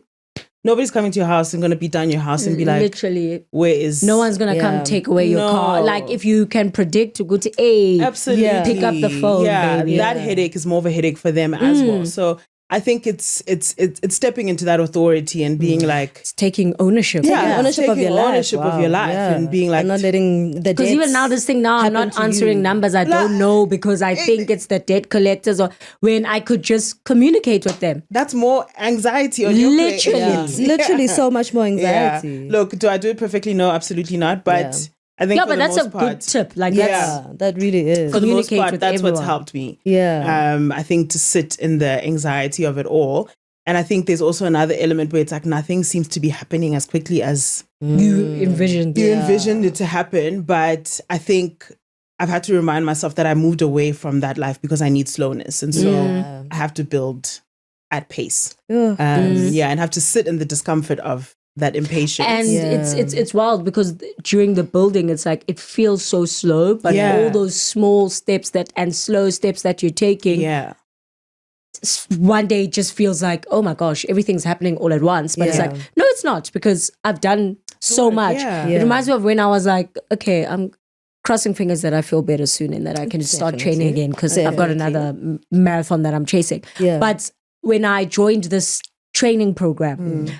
nobody's coming to your house and going to beat down your house and be like, literally, where is... No one's going to come take away your car. Like, if you can predict to go to absolutely pick up the phone, baby. That headache is more of a headache for them as well. So I think it's stepping into that authority and being like... It's taking ownership. Ownership of your life. Ownership of your life and being like... And not letting the debts... Because even now, this thing now, I'm not answering numbers. I don't know because I think it's the debt collectors or when I could just communicate with them. That's more anxiety on your plate. Literally so much more anxiety. Look, do I do it perfectly? No, absolutely not. But I think but that's a good tip. Like that really is. For the most part, that's everyone. what's helped me. Yeah. I think to sit in the anxiety of it all. And I think there's also another element where it's like nothing seems to be happening as quickly as you envisioned. You envisioned it to happen. But I think I've had to remind myself that I moved away from that life because I need slowness. And so I have to build at pace. And have to sit in the discomfort of that impatience. And it's wild because during the building, it's like it feels so slow, but all those small steps and slow steps that you're taking, one day it just feels like, oh my gosh, everything's happening all at once. But it's like, no, it's not because I've done so much. It reminds me of when I was like, okay, I'm crossing fingers that I feel better soon and that I can start training again because I've got another marathon that I'm chasing. But when I joined this training program,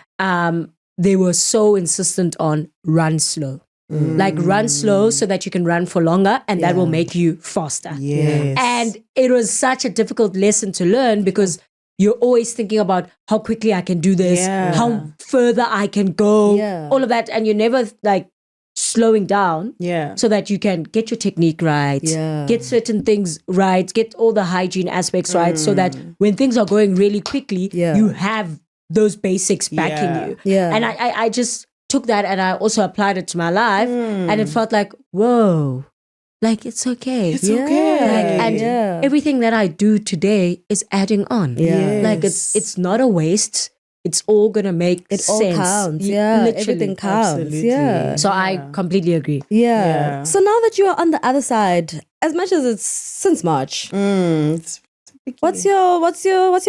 they were so insistent on run slow. Like run slow so that you can run for longer and that will make you faster. Yes. And it was such a difficult lesson to learn because you're always thinking about how quickly I can do this, how further I can go, all of that. And you're never like slowing down so that you can get your technique right, get certain things right, get all the hygiene aspects right, so that when things are going really quickly, you have those basics backing you. And I just took that and I also applied it to my life, and it felt like, whoa, like it's okay. It's okay. Like, and everything that I do today is adding on. Like it's not a waste. It's all gonna make sense. All counts. Literally. Everything counts. Absolutely. So I completely agree. So now that you are on the other side, as much as it's since March, it's what's your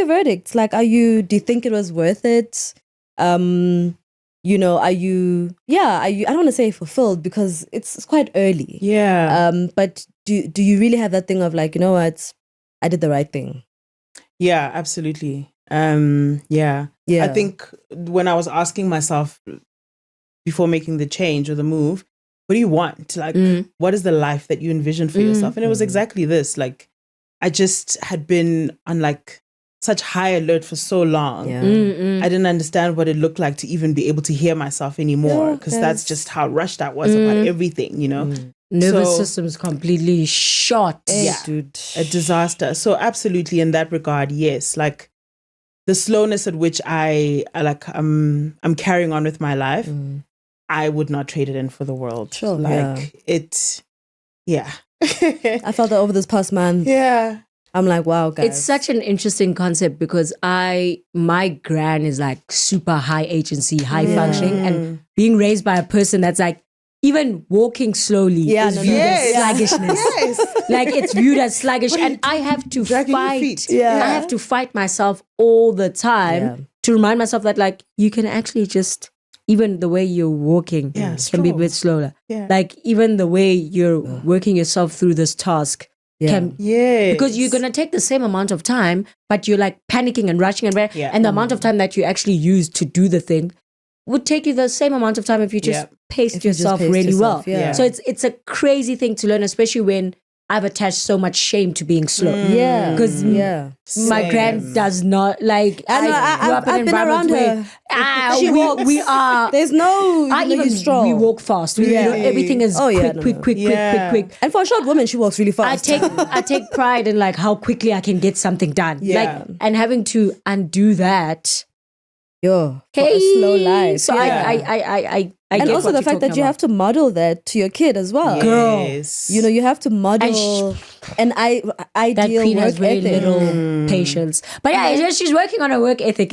verdict? Like, do you think it was worth it? You know, are you I don't want to say fulfilled because it's quite early. But do you really have that thing of like, you know what, I did the right thing? Yeah, absolutely. I think when I was asking myself before making the change or the move, what do you want? Like, what is the life that you envision for yourself? And it was exactly this. Like, I just had been on like such high alert for so long. I didn't understand what it looked like to even be able to hear myself anymore, because that's just how rushed I was about everything, you know. Nervous system's completely shot. Dude, a disaster. So absolutely, in that regard, yes. Like, the slowness at which I'm carrying on with my life, I would not trade it in for the world. Sure. Like I felt that over this past month. I'm like, wow, guys. It's such an interesting concept because my gran is like super high agency, high functioning, and being raised by a person that's like, even walking slowly is viewed as sluggishness. Like, it's viewed as sluggish, and I have to fight. I have to fight myself all the time to remind myself that like, you can actually just, even the way you're walking can be a bit slower. Like, even the way you're working yourself through this task because you're gonna take the same amount of time, but you're like panicking and rushing and the amount of time that you actually use to do the thing would take you the same amount of time if you just paced yourself really well. So it's a crazy thing to learn, especially when I've attached so much shame to being slow. Because my grand does not like. I've been around her. We are. There's no. We walk fast. Everything is quick. And for a short woman, she walks really fast. I take pride in like how quickly I can get something done. Like, and having to undo that. For a slow life. So I and also the fact that you have to model that to your kid as well. Girl, you know, you have to model an ideal work has very ethic. Little patience, but she's working on her work ethic.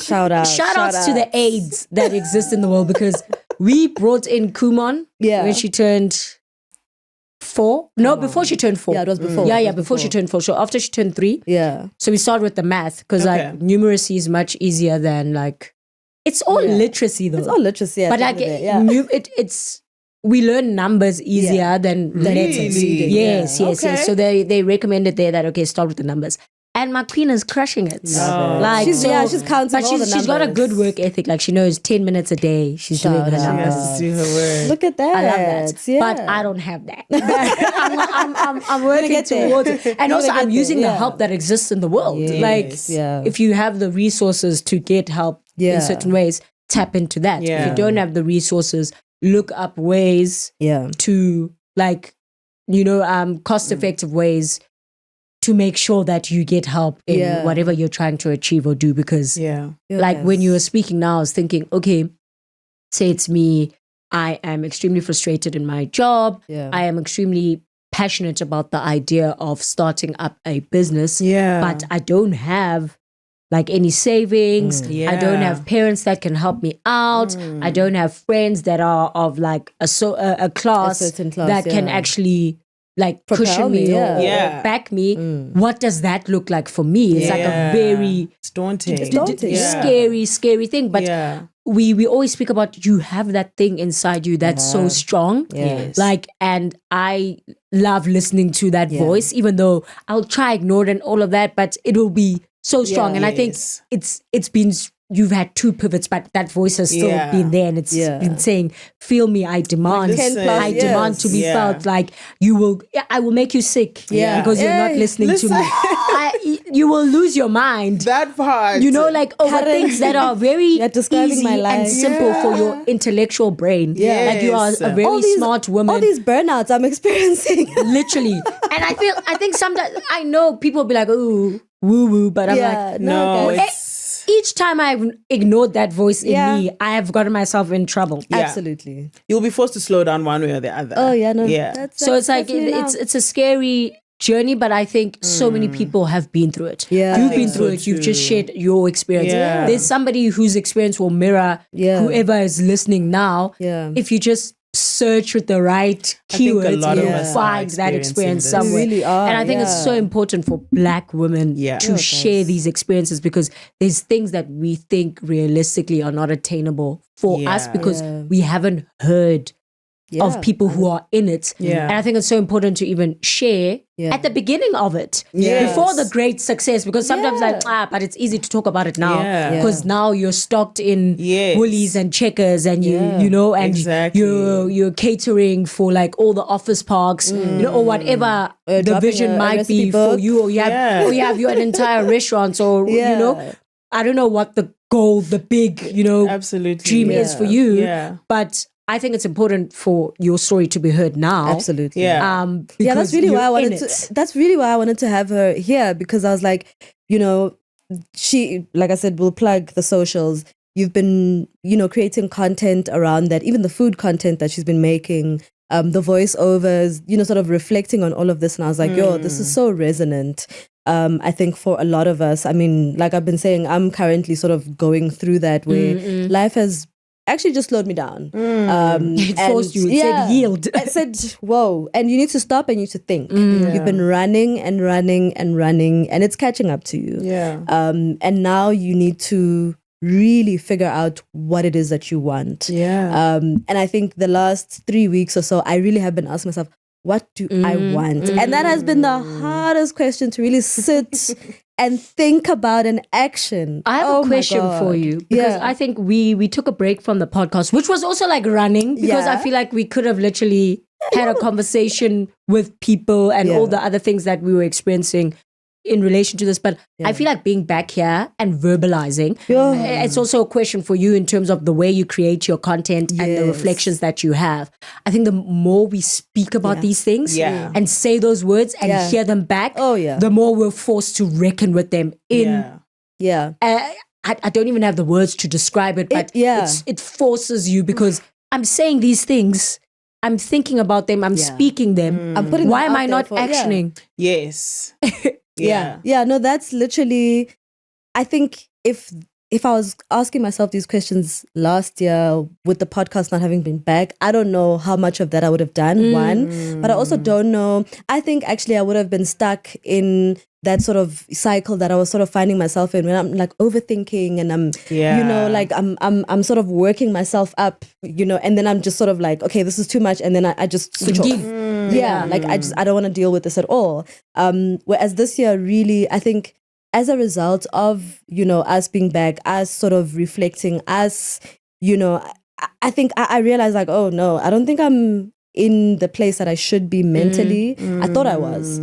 Shout outs to the aides that exist in the world, because we brought in Kumon when she turned 4. No, before she turned 4. Yeah, it was before. Before she turned 4. So after she turned 3. Yeah. So we started with the math, because like numeracy is much easier than like, it's all literacy though. It's all literacy. But like it's we learn numbers easier than letters. Yes. So they recommended there that start with the numbers. And my queen is crushing it. Like, she's counting but all the numbers. She's got a good work ethic. Like, she knows 10 minutes a day she's doing her numbers. Do her work. Look at that. I love that. Yeah. But I don't have that. I'm working towards it. And also I'm using the help that exists in the world. If you have the resources to get help in certain ways, tap into that. If you don't have the resources, look up ways to like, cost-effective ways to make sure that you get help in whatever you're trying to achieve or do. Because when you were speaking now, I was thinking, okay, say it's me, I am extremely frustrated in my job. I am extremely passionate about the idea of starting up a business, but I don't have like any savings. I don't have parents that can help me out. I don't have friends that are of like a class that can actually like cushion me or back me. What does that look like for me? It's like a very scary thing. But we always speak about, you have that thing inside you that's so strong. Like, and I love listening to that voice, even though I'll try ignore it and all of that, but it will be so strong. And I think it's been, you've had 2 pivots, but that voice has still been there, and it's been saying, feel me, I demand. I demand to be felt. Like, I will make you sick because you're not listening to me. you will lose your mind. That part. You know, like over things that are very describing easy my life. and simple for your intellectual brain. Yeah. Like you are a very smart woman. All these burnouts I'm experiencing. Literally. And I think sometimes, I know people be like, ooh, woo woo, but I'm like, no, it's... Each time I've ignored that voice in me, I have gotten myself in trouble. Yeah. Absolutely. You'll be forced to slow down one way or the other. Oh, yeah, no. Yeah. So it's like, it's a scary journey, but I think so many people have been through it. Yeah. You've been through it. You've just shared your experience. Yeah. There's somebody whose experience will mirror whoever is listening now. Yeah. If you just search with the right keywords, you'll find that experience somewhere. We really are, and I think it's so important for Black women to share these experiences, because there's things that we think realistically are not attainable for us because we haven't heard of people who are in it. Yeah. And I think it's so important to even share at the beginning of it, before the great success, because sometimes but it's easy to talk about it now because now you're stocked in Woolies and Checkers, and you know, and you're catering for like all the office parks, you know, or whatever the vision might be for you, or you have your entire restaurants, or you know, I don't know what the goal, the big, you know, dream is for you, but I think it's important for your story to be heard now. Absolutely. That's really why I wanted to. That's really why I wanted to have her here, because I was like, you know, she, like I said, will plug the socials. You've been, you know, creating content around that, even the food content that she's been making, the voiceovers, you know, sort of reflecting on all of this. And I was like, yo, this is so resonant. I think for a lot of us, I mean, like I've been saying, I'm currently sort of going through that where life has actually just slowed me down. It forced you. It said yield. It said, whoa. And you need to stop and you need to think. You've been running and running and running, and it's catching up to you. And now you need to really figure out what it is that you want. And I think the last 3 weeks or so, I really have been asking myself, what do I want? And that has been the hardest question to really sit and think about an action. I have a question for you, because I think we took a break from the podcast, which was also like running, because I feel like we could have literally had a conversation with people and all the other things that we were experiencing in relation to this, but I feel like being back here and verbalizing, it's also a question for you in terms of the way you create your content and the reflections that you have. I think the more we speak about these things and say those words and hear them back, the more we're forced to reckon with them in I don't even have the words to describe it, but it forces you, because I'm saying these things, I'm thinking about them, I'm speaking them. I'm putting Why them am out I there not actioning? Yes. No, that's literally, I think if I was asking myself these questions last year with the podcast not having been back, I don't know how much of that I would have done, one, but I also don't know. I think actually I would have been stuck in that sort of cycle that I was sort of finding myself in, when I'm like overthinking and I'm, you know, like I'm sort of working myself up, you know, and then I'm just sort of like, okay, this is too much. And then I just switch off. Like I don't want to deal with this at all. Whereas this year, really, I think as a result of, you know, us being back, us sort of reflecting, us, you know, I think I realized like, oh no, I don't think I'm in the place that I should be mentally. I thought I was.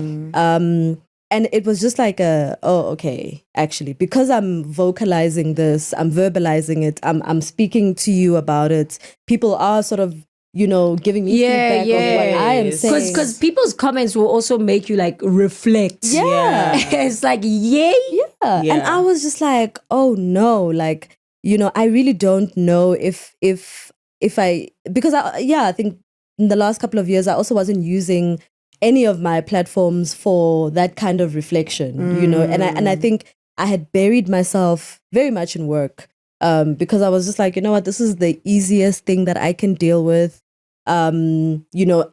And it was just like okay, actually, because I'm vocalizing this, I'm verbalizing it, I'm speaking to you about it, people are sort of, you know, giving me feedback of what I am saying. Because people's comments will also make you like reflect. It's like, And I was just like, oh no, like, you know, I really don't know if I, because I think in the last couple of years, I also wasn't using any of my platforms for that kind of reflection, you know, and I think I had buried myself very much in work, because I was just like, you know what, this is the easiest thing that I can deal with. You know,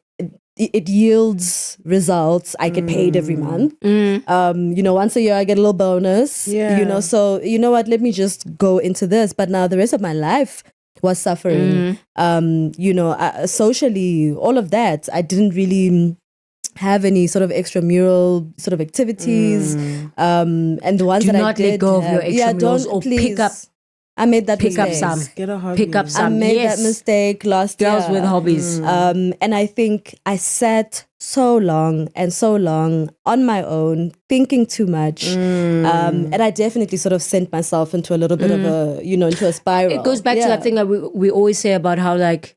it yields results. I get paid every month. You know, once a year I get a little bonus, you know, so you know what, let me just go into this. But now the rest of my life was suffering, you know, socially, all of that. I didn't really have any sort of extramural sort of activities, and the ones Do that not I did let go of your extramurals, or please. pick up I made that Pick up mistake. some. Get a hobby. Pick up I some. made Yes. that mistake last year. Girls with hobbies. And I think I sat so long on my own, thinking too much. And I definitely sort of sent myself into a little bit of a, into a spiral. It goes back to that thing that we always say about how like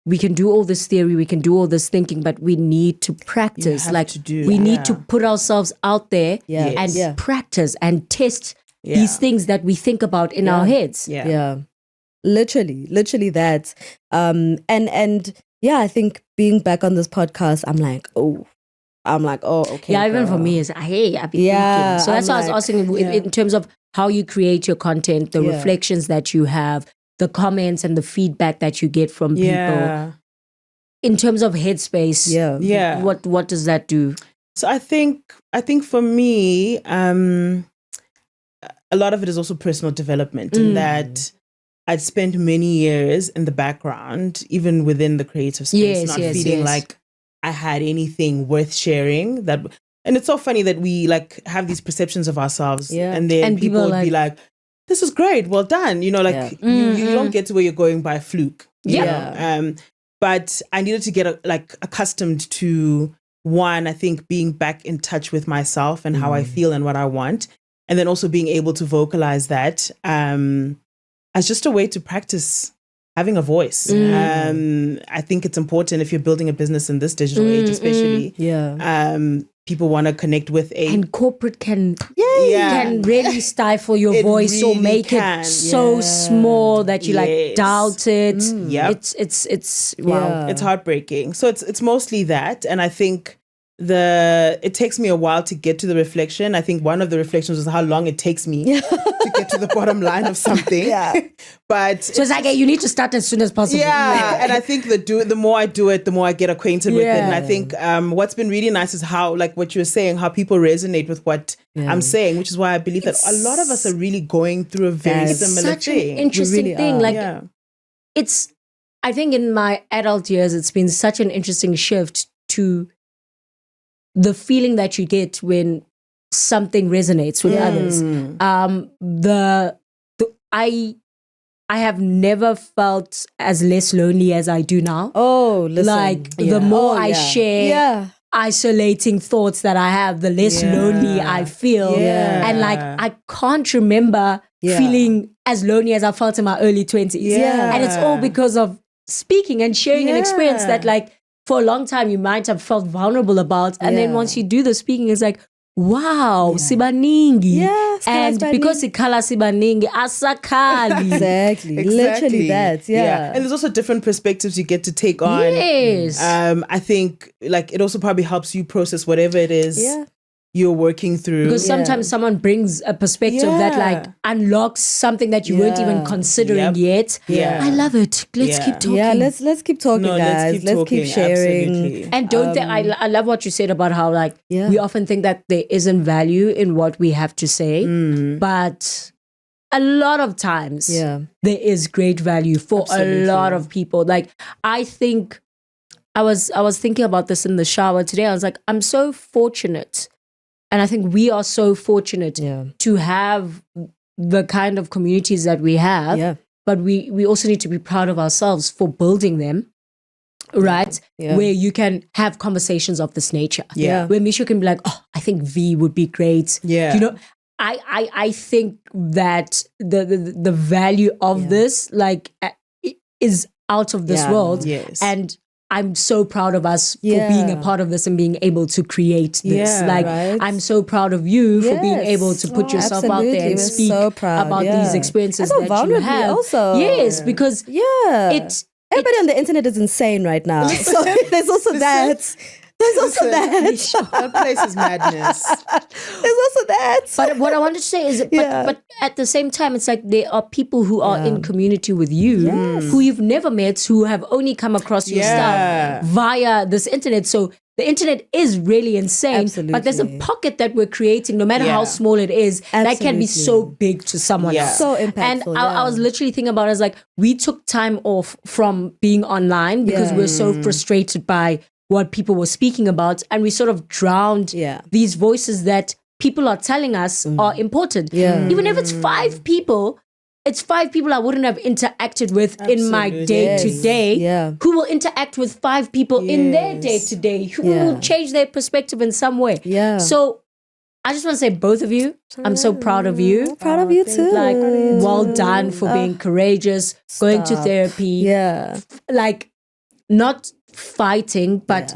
we can do all this theory, we can do all this thinking, but we need to practice. have Like to do, we need yeah. to put ourselves out there Yeah. and Yes. practice and test these things that we think about in our heads. Yeah. Literally that. And yeah, I think being back on this podcast, I'm like, oh, okay. Yeah, even for girl. me, it's hey, I've been Yeah, thinking. So that's I'm why I was asking in terms of how you create your content, the reflections that you have, the comments and the feedback that you get from people. Yeah. In terms of headspace, Yeah. what does that do? So I think for me, a lot of it is also personal development, in that I'd spent many years in the background, even within the creative space, not feeling like I had anything worth sharing. And it's so funny that we like have these perceptions of ourselves, and then people would be like, "This is great, well done." You don't get to where you're going by fluke. You know? But I needed to get accustomed to, one, I think being back in touch with myself and how I feel and what I want. And then also being able to vocalize that as just a way to practice having a voice. I think it's important if you're building a business in this digital age, especially. People want to connect with and corporate can really stifle your voice or make it so small that you like doubt it. It's wow. It's heartbreaking. So it's mostly that, and I think it takes me a while to get to the reflection. I think one of the reflections was how long it takes me to get to the bottom line of something. But so it's like, hey, you need to start as soon as possible. And I think the more I do it, the more I get acquainted with it. And I think what's been really nice is how, like what you were saying, how people resonate with what I'm saying, which is why I believe that a lot of us are really going through a very similar such thing. An interesting really thing. are. Like it's, I think in my adult years, it's been such an interesting shift to the feeling that you get when something resonates with others. I have never felt as less lonely as I do now. Oh, listen. Like the more I share isolating thoughts that I have, the less lonely I feel. And like I can't remember feeling as lonely as I felt in my early 20s. And it's all because of speaking and sharing an experience that like for a long time you might have felt vulnerable about. And then once you do the speaking, it's like, wow, sibaningi. And because ikala sibaningi, asakali. Exactly. Literally that. And there's also different perspectives you get to take on. I think like it also probably helps you process whatever it is you're working through. Because sometimes someone brings a perspective that like unlocks something that you weren't even considering yet. I love it. Let's keep talking. Let's keep talking, guys. Let's keep sharing. Absolutely. And don't think, I love what you said about how like we often think that there isn't value in what we have to say, but a lot of times there is great value for a lot of people. Like I think I was thinking about this in the shower today. I was like, I'm so fortunate. And I think we are so fortunate to have the kind of communities that we have, but we also need to be proud of ourselves for building them, right? Where you can have conversations of this nature. Where Misha can be like, oh, I think V would be great. You know, I think that the value of this like is out of this world. And I'm so proud of us for being a part of this and being able to create this. I'm so proud of you for being able to put yourself out there and speak about these experiences that you have. Also. Yes, because everybody on the internet is insane right now. So there's also that. There's also that. That place is madness. There's also that. But what I wanted to say is, but at the same time, it's like there are people who are in community with you, who you've never met, who have only come across your stuff via this internet. So the internet is really insane. But there's a pocket that we're creating, no matter how small it is, that can be so big to someone else. So impactful. And I was literally thinking about it as like, we took time off from being online because we're so frustrated by what people were speaking about, and we sort of drowned these voices that people are telling us are important. Even if it's 5 people it's 5 people I wouldn't have interacted with in my Absolutely. day to day, Yeah. who will interact with 5 people in their day to day, who will change their perspective in some way. Yeah. So I just want to say, both of you, I'm so proud of you. Proud of you too. Like, well done for being courageous, going to therapy, Yeah. like not fighting, but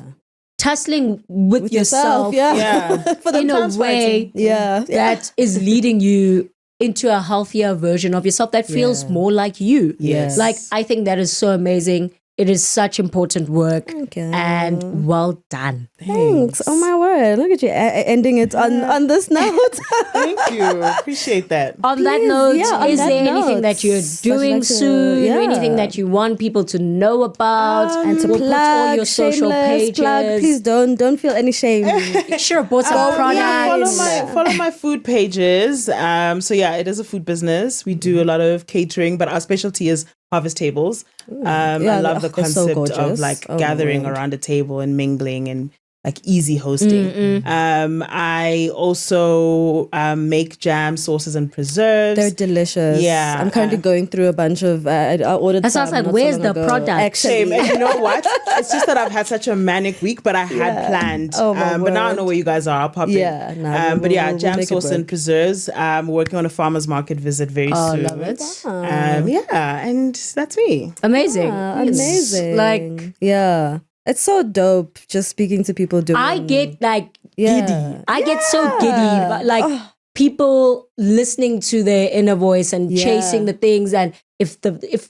tussling with yourself Yeah. For the in a way that is leading you into a healthier version of yourself that feels more like you. Yes. Like, I think that is so amazing. It is such important work. Thank you. And well done. Thanks. Oh my word. Look at you ending it on this note. Thank you. Appreciate that. On that note, on is that there anything note, that you're would you doing like to- soon? Anything that you want people to know about? And to we'll plug, put all your social shameless pages. plug. Please don't feel any shame. You should have bought some products. Follow my food pages. So yeah, it is a food business. We do a lot of catering, but our specialty is harvest tables. I love the they're so concept of gorgeous. like Oh my gathering word. around a table and mingling and like easy hosting. I also make jam, sauces, and preserves. They're delicious. Yeah, I'm currently going through a bunch of. I ordered. That sounds some like, not so where's long the ago. product? Shame. Actually, And you know what? It's just that I've had such a manic week, but I had planned. Oh, my but now I word. know where you guys are. I'll pop in. Yeah, no, but yeah, we'll jam, make it sauce, and work. preserves. I'm working on a farmer's market visit very soon. Love it. And that's me. Amazing. It's amazing. Like, yeah, it's so dope. Just speaking to people doing. I get like Yeah. giddy. I get so giddy. But like people listening to their inner voice and chasing the things, and if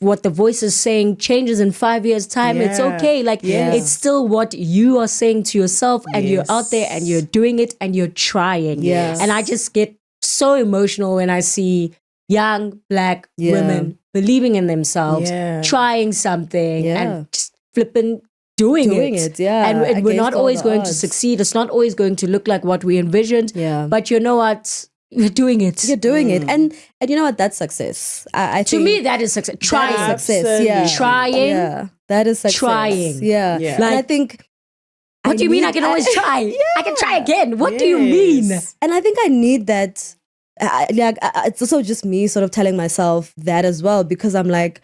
what the voice is saying changes in 5 years' time, it's okay. Like it's still what you are saying to yourself, and you're out there and you're doing it and you're trying. Yes. And I just get so emotional when I see young Black women believing in themselves, trying something, and just flipping doing it. And we're against not all always the going to odds. succeed. It's not always going to look like what we envisioned. Yeah. But you know what? You're doing it. You're doing it, and you know what? That's success. I To think me, that is success. Trying. that is success. Yeah, Trying. Yeah, that is success. Trying. Yeah, Yeah. and I think. What do you mean I can always try? I can try again. What do you mean? And I think I need that. It's also just me sort of telling myself that as well, because I'm like,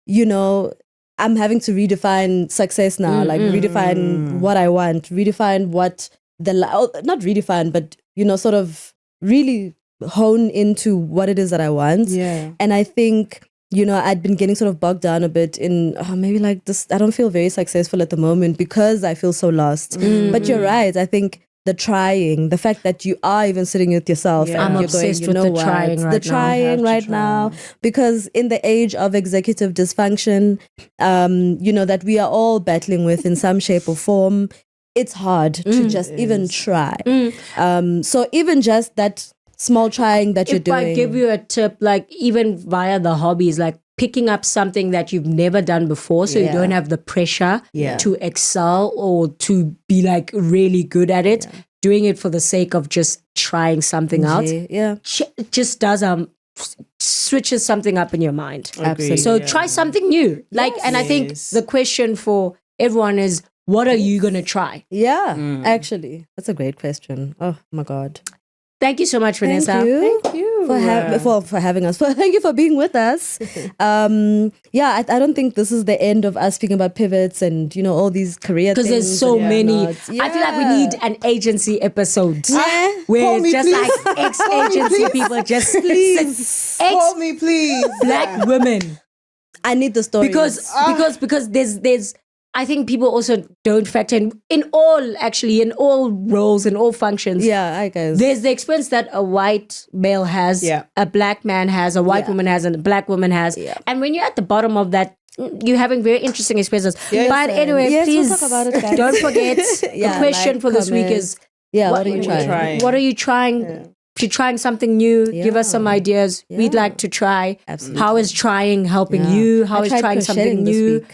you know, I'm having to redefine success now, like redefine what I want, redefine what not redefine, but, you know, sort of really hone into what it is that I want. Yeah. And I think, you know, I'd been getting sort of bogged down a bit in maybe like this, I don't feel very successful at the moment because I feel so lost. But you're right. I think the trying, the fact that you are even sitting with yourself and I'm you're obsessed going, you with know the what? trying right the now. trying right now, because in the age of executive dysfunction, you know, that we are all battling with in some shape or form, it's hard to just even try. So even just that small trying that you're If doing. I give you a tip, like even via the hobbies, like picking up something that you've never done before, so you don't have the pressure to excel or to be like really good at it. Doing it for the sake of just trying something out, it just does switches something up in your mind. Agreed. So try something new. Like, and I think the question for everyone is, what are you gonna try? Yeah, actually, that's a great question. Oh my God. Thank you so much, Vanessa. Thank you for having us. Thank you for being with us. I don't think this is the end of us speaking about pivots and, you know, all these career things. Because there's so and many. whatnot. I feel like we need an agency episode where Call it's me, just please. like ex-agency people just Please. Call me, please. Black women. I need the story Because there's I think people also don't factor in all roles, in all functions. Yeah, I guess. There's the experience that a white male has, a black man has, a white woman has, and a black woman has. Yeah. And when you're at the bottom of that, you're having very interesting experiences. But anyway, please we'll talk about it, guys. don't forget the question for this week is, what are you trying? What are you trying? If you're trying something new, give us some ideas. We'd like to try. Absolutely. How is trying helping you? How is trying something new?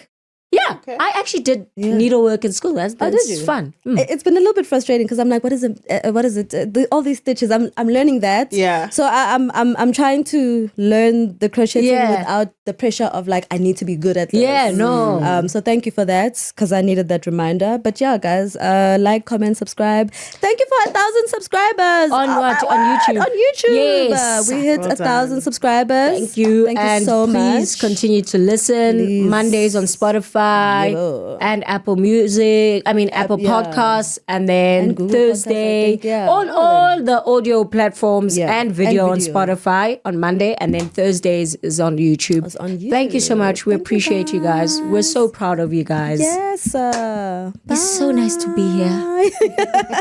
Yeah, Yeah, Okay. I actually did needlework in school. That's did you? fun. It's been a little bit frustrating because I'm like, what is it? All these stitches. I'm learning that. Yeah. So I'm trying to learn the crocheting without the pressure of like I need to be good at this. Yeah, no. So thank you for that because I needed that reminder. But yeah, guys, like, comment, subscribe. Thank you for 1,000 subscribers On what? On YouTube. On YouTube. Yes. We hit Well 1,000 done. subscribers. Thank you. Thank you so please much. continue to listen. Please. Mondays on Spotify and Apple Music. Apple Podcasts, and then And Google Thursday Podcasts, I think, on all the audio platforms Yeah. and video on video. Spotify on Monday, and then Thursdays is on YouTube. It's on Thank you so YouTube. much. We Thank you, appreciate you guys. We're so proud of you guys. Yes. It's so nice to be here.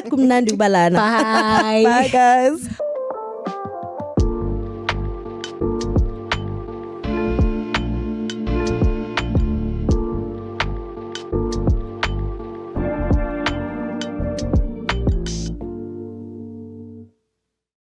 Kumnandi ubalana. Bye. Bye, guys.